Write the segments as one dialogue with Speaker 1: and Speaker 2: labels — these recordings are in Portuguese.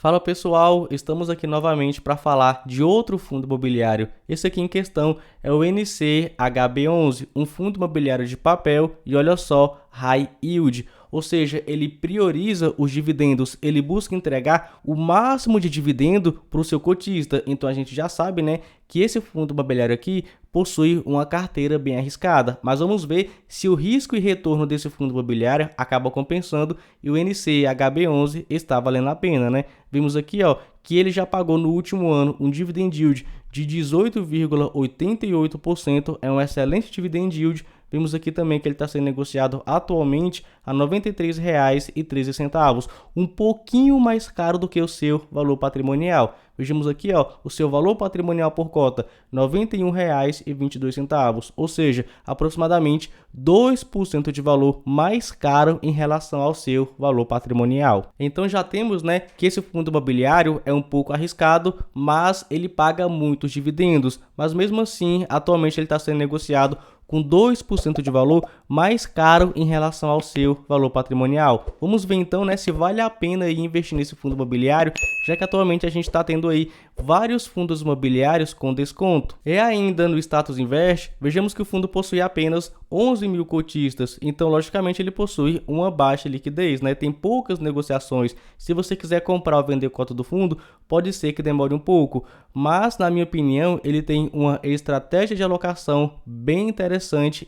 Speaker 1: Fala pessoal, estamos aqui novamente para falar de outro fundo imobiliário. Esse aqui em questão é o NCHB11, um fundo imobiliário de papel e olha só, High Yield, ou seja, ele prioriza os dividendos, ele busca entregar o máximo de dividendo para o seu cotista. Então a gente já sabe, né, que esse fundo imobiliário aqui possui uma carteira bem arriscada, mas vamos ver se o risco e retorno desse fundo imobiliário acaba compensando e o NCHB11 está valendo a pena, né? Vimos aqui, ó, que ele já pagou no último ano um dividend yield de 18,88%, é um excelente dividend yield. Vimos aqui também que ele está sendo negociado atualmente a R$ 93,13, um pouquinho mais caro do que o seu valor patrimonial. Vejamos aqui, ó, o seu valor patrimonial por cota, R$ 91,22, ou seja, aproximadamente 2% de valor mais caro em relação ao seu valor patrimonial. Então já temos, né, que esse fundo imobiliário é um pouco arriscado, mas ele paga muitos dividendos, mas mesmo assim, atualmente ele está sendo negociado com 2% de valor mais caro em relação ao seu valor patrimonial. Vamos ver então, né, se vale a pena investir nesse fundo imobiliário, já que atualmente a gente está tendo aí vários fundos imobiliários com desconto. E ainda no Status Invest, vejamos que o fundo possui apenas 11 mil cotistas, então logicamente ele possui uma baixa liquidez, né? Tem poucas negociações. Se você quiser comprar ou vender cota do fundo, pode ser que demore um pouco, mas na minha opinião ele tem uma estratégia de alocação bem interessante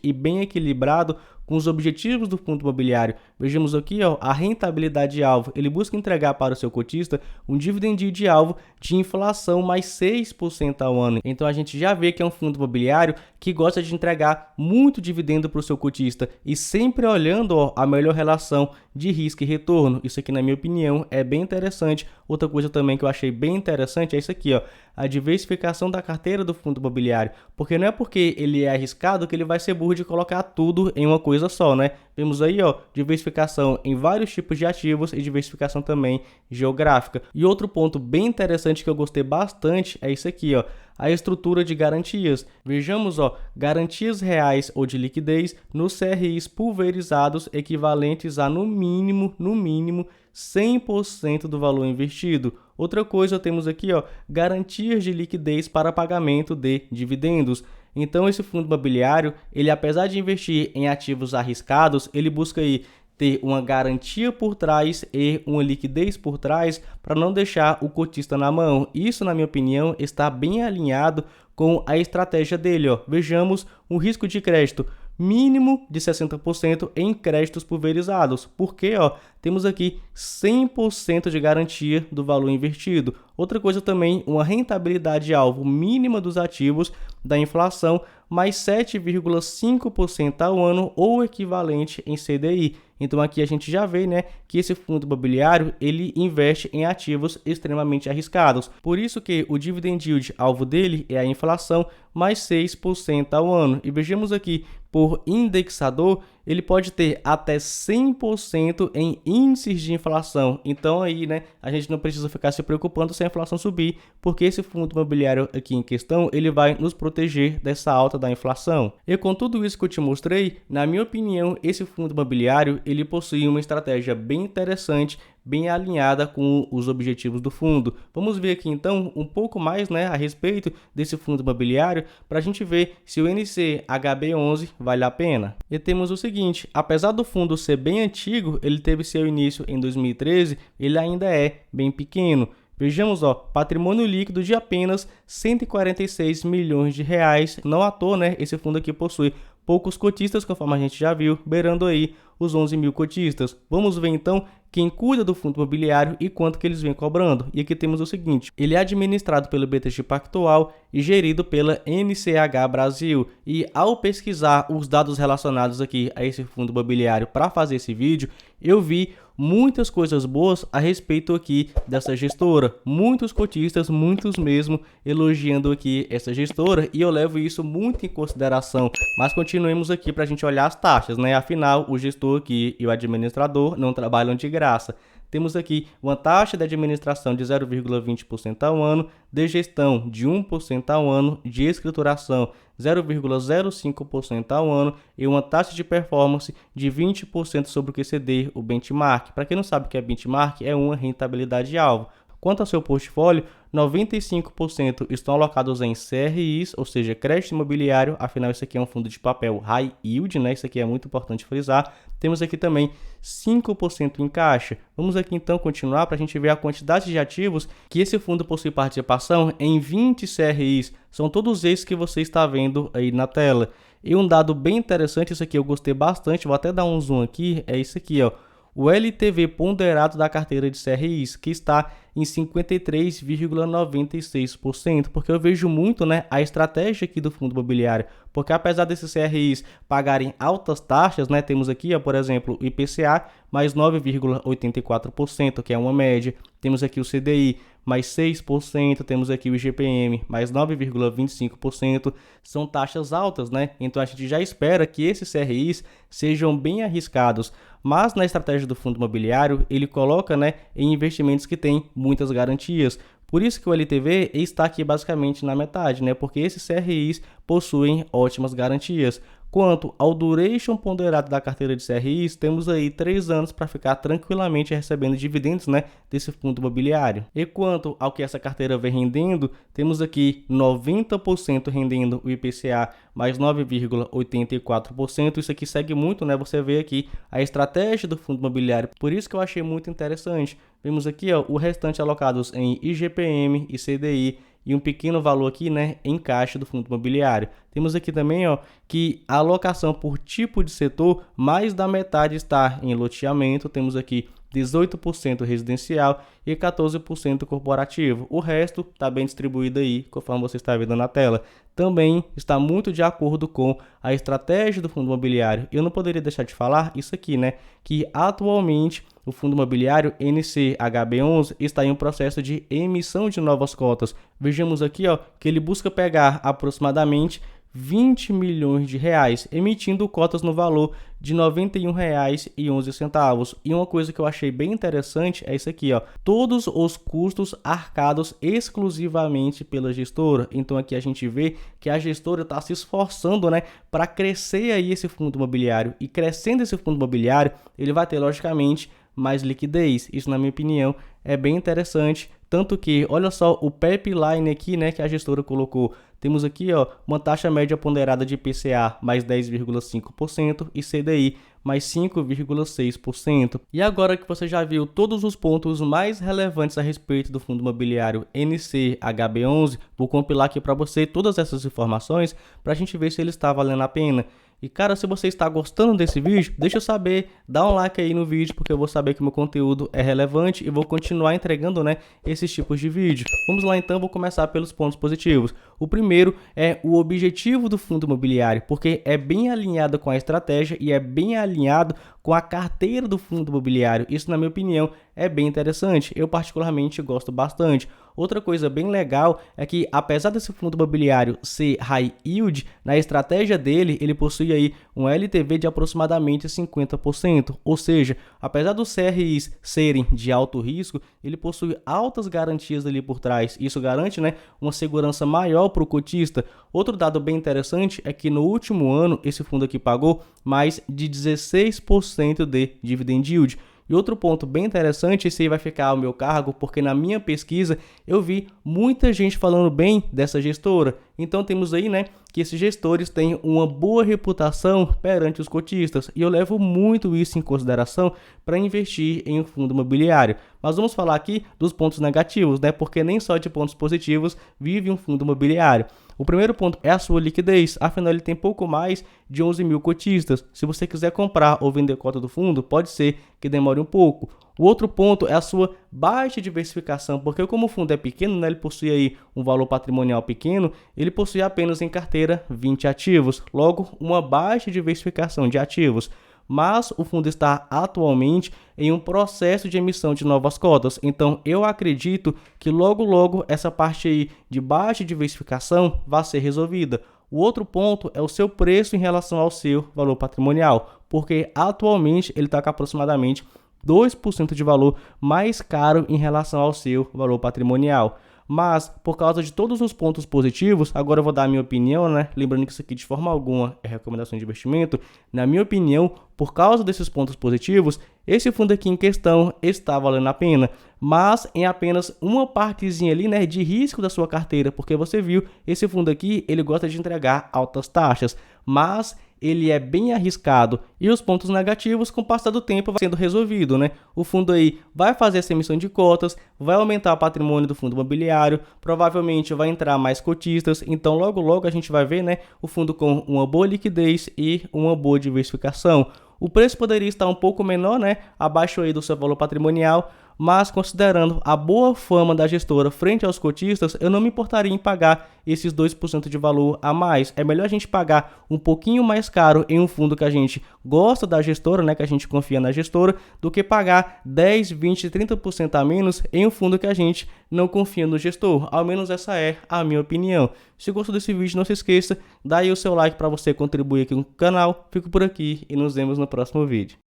Speaker 1: e bem equilibrado com os objetivos do fundo imobiliário. Vejamos aqui, ó, a rentabilidade alvo. Ele busca entregar para o seu cotista um dividend yield alvo de inflação mais 6% ao ano. Então a gente já vê que é um fundo imobiliário que gosta de entregar muito dividendo para o seu cotista e sempre olhando, ó, a melhor relação de risco e retorno. Isso aqui, na minha opinião, é bem interessante. Outra coisa também que eu achei bem interessante é isso aqui, ó, a diversificação da carteira do fundo imobiliário, porque não é porque ele é arriscado que ele vai ser burro de colocar tudo em uma coisa só, né? Vemos aí, ó, diversificação em vários tipos de ativos e diversificação também geográfica. E outro ponto bem interessante que eu gostei bastante é isso aqui, ó, a estrutura de garantias. Vejamos, ó, garantias reais ou de liquidez nos CRIs pulverizados equivalentes a no mínimo 100% do valor investido. Outra coisa, temos aqui, ó, garantias de liquidez para pagamento de dividendos. Então esse fundo imobiliário, ele apesar de investir em ativos arriscados, ele busca aí ter uma garantia por trás e uma liquidez por trás para não deixar o cotista na mão. Isso, na minha opinião, está bem alinhado com a estratégia dele, ó. Vejamos o risco de crédito mínimo de 60% em créditos pulverizados, porque, ó, temos aqui 100% de garantia do valor investido. Outra coisa também, uma rentabilidade alvo mínima dos ativos da inflação, mais 7,5% ao ano ou equivalente em CDI. Então aqui a gente já vê, né, que esse fundo imobiliário ele investe em ativos extremamente arriscados. Por isso que o dividend yield alvo dele é a inflação mais 6% ao ano. E vejamos aqui, por indexador, ele pode ter até 100% em índices de inflação. Então aí, né, a gente não precisa ficar se preocupando se a inflação subir, porque esse fundo imobiliário aqui em questão, ele vai nos proteger dessa alta da inflação. E com tudo isso que eu te mostrei, na minha opinião, esse fundo imobiliário, ele possui uma estratégia bem interessante, bem alinhada com os objetivos do fundo. Vamos ver aqui então um pouco mais, né, a respeito desse fundo imobiliário para a gente ver se o NCHB11 vale a pena. E temos o seguinte, apesar do fundo ser bem antigo, ele teve seu início em 2013, ele ainda é bem pequeno. Vejamos, ó, patrimônio líquido de apenas 146 milhões de reais. Não à toa, né, esse fundo aqui possui poucos cotistas, conforme a gente já viu, beirando aí os 11 mil cotistas. Vamos ver então quem cuida do fundo imobiliário e quanto que eles vêm cobrando. E aqui temos o seguinte, ele é administrado pelo BTG Pactual e gerido pela NCH Brasil. E ao pesquisar os dados relacionados aqui a esse fundo imobiliário para fazer esse vídeo, eu vi muitas coisas boas a respeito aqui dessa gestora. Muitos cotistas, muitos mesmo, elogiando aqui essa gestora e eu levo isso muito em consideração. Mas continuemos aqui para a gente olhar as taxas, né? Afinal, o gestor aqui e o administrador não trabalham de graça. Temos aqui uma taxa de administração de 0,20% ao ano, de gestão de 1% ao ano, de escrituração 0,05% ao ano e uma taxa de performance de 20% sobre o que exceder o benchmark. Para quem não sabe o que é benchmark, é uma rentabilidade alvo. Quanto ao seu portfólio, 95% estão alocados em CRIs, ou seja, crédito imobiliário, afinal isso aqui é um fundo de papel high yield, né? Isso aqui é muito importante frisar. Temos aqui também 5% em caixa. Vamos aqui então continuar para a gente ver a quantidade de ativos que esse fundo possui participação em 20 CRIs. São todos esses que você está vendo aí na tela. E um dado bem interessante, isso aqui eu gostei bastante, vou até dar um zoom aqui, é isso aqui, ó. O LTV ponderado da carteira de CRIs, que está em 53,96%, porque eu vejo muito, né, a estratégia aqui do fundo imobiliário, porque apesar desses CRIs pagarem altas taxas, né, temos aqui, ó, por exemplo, o IPCA mais 9,84%, que é uma média, temos aqui o CDI mais 6%, temos aqui o IGPM mais 9,25%, são taxas altas, né? Então a gente já espera que esses CRIs sejam bem arriscados, mas na estratégia do fundo imobiliário ele coloca, né, em investimentos que têm muitas garantias. Por isso que o LTV está aqui basicamente na metade, né? Porque esses CRIs possuem ótimas garantias. Quanto ao duration ponderado da carteira de CRIs, temos aí 3 anos para ficar tranquilamente recebendo dividendos, né, desse fundo imobiliário. E quanto ao que essa carteira vem rendendo, temos aqui 90% rendendo o IPCA mais 9,84%. Isso aqui segue muito, né? Você vê aqui a estratégia do fundo imobiliário. Por isso que eu achei muito interessante. Vemos aqui, ó, o restante alocados em IGPM e CDI e um pequeno valor aqui, né, em caixa do fundo imobiliário. Temos aqui também, ó, que a alocação por tipo de setor, mais da metade está em loteamento. Temos aqui 18% residencial e 14% corporativo. O resto está bem distribuído aí, conforme você está vendo na tela. Também está muito de acordo com a estratégia do fundo imobiliário. Eu não poderia deixar de falar isso aqui, né? Que atualmente o fundo imobiliário NCHB11 está em um processo de emissão de novas cotas. Vejamos aqui, ó, que ele busca pegar aproximadamente 20 milhões de reais, emitindo cotas no valor de R$ 91,11. E uma coisa que eu achei bem interessante é isso aqui, ó. Todos os custos arcados exclusivamente pela gestora. Então aqui a gente vê que a gestora está se esforçando, né, para crescer aí esse fundo imobiliário. E crescendo esse fundo imobiliário, ele vai ter logicamente mais liquidez. Isso, na minha opinião, é bem interessante. Tanto que, olha só o pipeline aqui, né, que a gestora colocou. Temos aqui, ó, uma taxa média ponderada de IPCA mais 10,5% e CDI mais 5,6%. E agora que você já viu todos os pontos mais relevantes a respeito do fundo imobiliário NCHB11, vou compilar aqui para você todas essas informações para a gente ver se ele está valendo a pena. E cara, se você está gostando desse vídeo, deixa eu saber, dá um like aí no vídeo, porque eu vou saber que o meu conteúdo é relevante e vou continuar entregando, né, esses tipos de vídeo. Vamos lá então, vou começar pelos pontos positivos. O primeiro é o objetivo do fundo imobiliário, porque é bem alinhado com a estratégia e é bem alinhado com a carteira do fundo imobiliário. Isso, na minha opinião, é bem interessante. Eu particularmente gosto bastante. Outra coisa bem legal é que, apesar desse fundo imobiliário ser high yield, na estratégia dele, ele possui aí um LTV de aproximadamente 50%. Ou seja, apesar dos CRIs serem de alto risco, ele possui altas garantias ali por trás. Isso garante, né, uma segurança maior para o cotista. Outro dado bem interessante é que no último ano, esse fundo aqui pagou mais de 16% de dividend yield. E outro ponto bem interessante, esse aí vai ficar ao meu cargo, porque na minha pesquisa eu vi muita gente falando bem dessa gestora. Então temos aí, né, que esses gestores têm uma boa reputação perante os cotistas. E eu levo muito isso em consideração para investir em um fundo imobiliário. Mas vamos falar aqui dos pontos negativos, né, porque nem só de pontos positivos vive um fundo imobiliário. O primeiro ponto é a sua liquidez, afinal ele tem pouco mais de 11 mil cotistas. Se você quiser comprar ou vender cota do fundo, pode ser que demore um pouco. O outro ponto é a sua baixa diversificação, porque como o fundo é pequeno, né, ele possui aí um valor patrimonial pequeno, ele possui apenas em carteira 20 ativos, logo uma baixa diversificação de ativos. Mas o fundo está atualmente em um processo de emissão de novas cotas, então eu acredito que logo essa parte aí de baixa diversificação vai ser resolvida. O outro ponto é o seu preço em relação ao seu valor patrimonial, porque atualmente ele está com aproximadamente 2% de valor mais caro em relação ao seu valor patrimonial. mas por causa de todos os pontos positivos, agora eu vou dar a minha opinião, né? Lembrando que isso aqui de forma alguma é recomendação de investimento. Na minha opinião, por causa desses pontos positivos, esse fundo aqui em questão está valendo a pena, mas em apenas uma partezinha ali, né, de risco da sua carteira, porque você viu, esse fundo aqui, ele gosta de entregar altas taxas, mas ele é bem arriscado e os pontos negativos com o passar do tempo vai sendo resolvido, né? O fundo aí vai fazer essa emissão de cotas, vai aumentar o patrimônio do fundo imobiliário, provavelmente vai entrar mais cotistas, então logo logo a gente vai ver, né, o fundo com uma boa liquidez e uma boa diversificação. O preço poderia estar um pouco menor, né, abaixo aí do seu valor patrimonial, mas considerando a boa fama da gestora frente aos cotistas, eu não me importaria em pagar esses 2% de valor a mais. É melhor a gente pagar um pouquinho mais caro em um fundo que a gente gosta da gestora, né, que a gente confia na gestora, do que pagar 10, 20, 30% a menos em um fundo que a gente não confia no gestor. Ao menos essa é a minha opinião. Se gostou desse vídeo, não se esqueça, dá aí o seu like para você contribuir aqui com o canal. Fico por aqui e nos vemos no próximo vídeo.